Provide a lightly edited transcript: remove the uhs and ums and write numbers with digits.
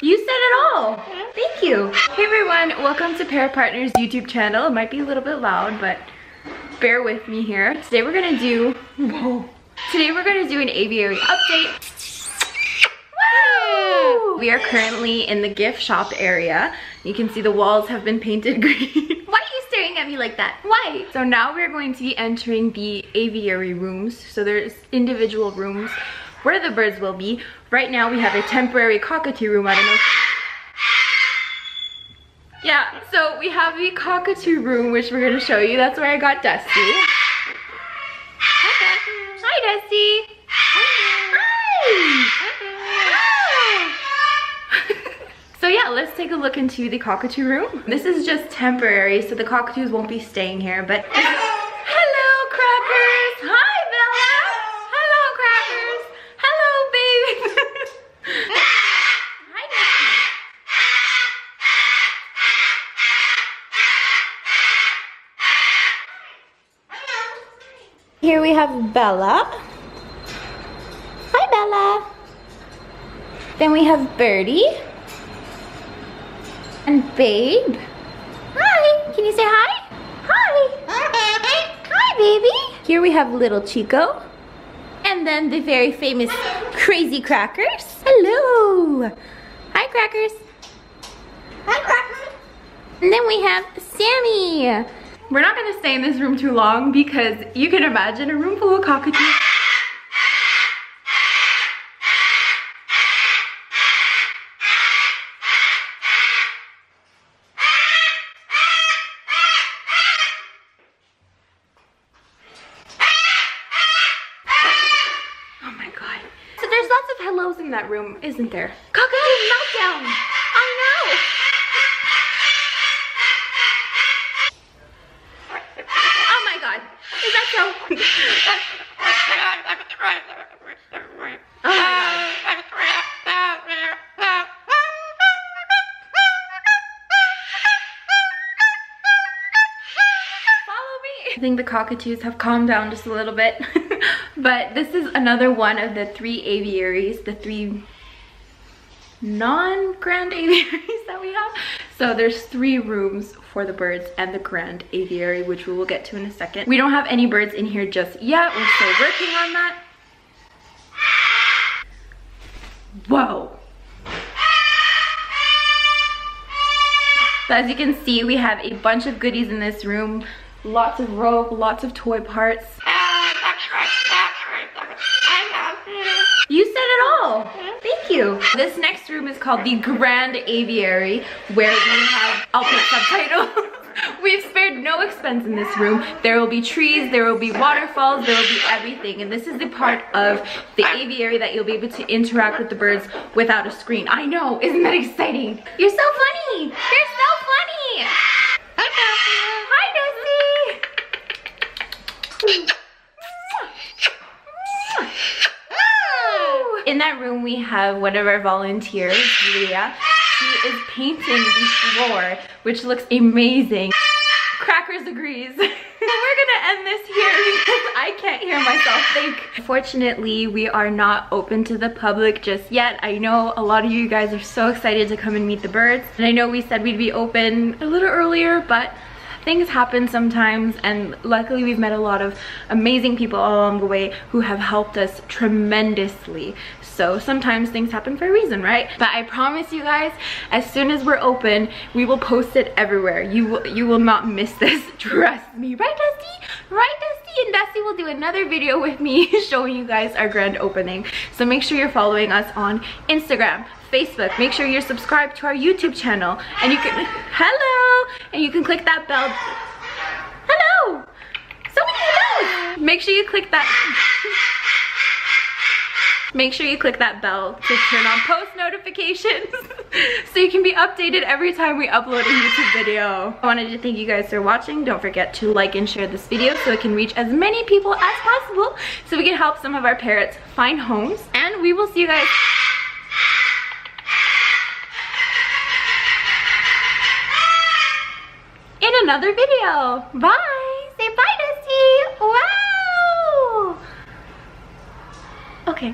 You said it all. Thank you. Hey everyone, welcome to Parrot Partner's YouTube channel. It might be a little bit loud, but bear with me here. Today we're gonna do an aviary update. Woo! We are currently in the gift shop area. You can see the walls have been painted green. Why are you staring at me like that? Why? So now we're going to be entering the aviary rooms. So there's individual rooms where the birds will be. Right now we have a temporary cockatoo room. I don't know. Yeah, so we have the cockatoo room, which we're gonna show you. That's where I got Dusty. Hi, Dusty. Hi. So yeah, let's take a look into the cockatoo room. This is just temporary, so the cockatoos won't be staying here, but hello, Crackers. Hi, Bella. Hello, Crackers. Hello, baby. Hi, Dusty. Here we have Bella. Hi, Bella. Then we have Birdie. And Babe. Hi. Can you say hi? Hi. Hi, baby. Here we have little Chico. And then the very famous Crazy Crackers. Hello. Hi, Crackers. Hi, Crackers. And then we have Sammy. We're not gonna stay in this room too long because you can imagine a room full of cockatoos. Oh my god. So there's lots of hellos in that room, isn't there? Cockatoo meltdown! I know! Oh my god. Is that so? Oh my god. Follow me. I think the cockatoos have calmed down just a little bit. But this is another one of the 3 aviaries, the 3 non-grand aviaries that we have. So there's 3 rooms for the birds and the grand aviary, which we will get to in a second. We don't have any birds in here just yet. We're still working on that. Whoa. So as you can see, we have a bunch of goodies in this room. Lots of rope, lots of toy parts. You said it all. Thank you. This next room is called the Grand Aviary, where we have, I'll put subtitles. We've spared no expense in this room. There will be trees, there will be waterfalls, there will be everything. And this is the part of the aviary that you'll be able to interact with the birds without a screen. I know, isn't that exciting? You're so funny. You're so funny. Hi, Dusty. In that room we have one of our volunteers, Leah. She is painting the floor, which looks amazing. Crackers agrees. We're gonna end this here because I can't hear myself think. Unfortunately, we are not open to the public just yet. I know a lot of you guys are so excited to come and meet the birds. And I know we said we'd be open a little earlier, but things happen sometimes, and luckily we've met a lot of amazing people all along the way who have helped us tremendously. So sometimes things happen for a reason, right? But I promise you guys, as soon as we're open, we will post it everywhere. You will not miss this. Trust me. Right, Dusty? Right, Dusty? And Dusty will do another video with me showing you guys our grand opening. So make sure you're following us on Instagram, Facebook. Make sure you're subscribed to our YouTube channel, and you can and you can click that bell. Hello. So many hellos. Make sure you click that. Make sure you click that bell to turn on post notifications so you can be updated every time we upload a YouTube video. I wanted to thank you guys for watching. Don't forget to like and share this video so it can reach as many people as possible so we can help some of our parrots find homes. And we will see you guys in another video. Bye. Say bye, Dusty. Wow. Okay.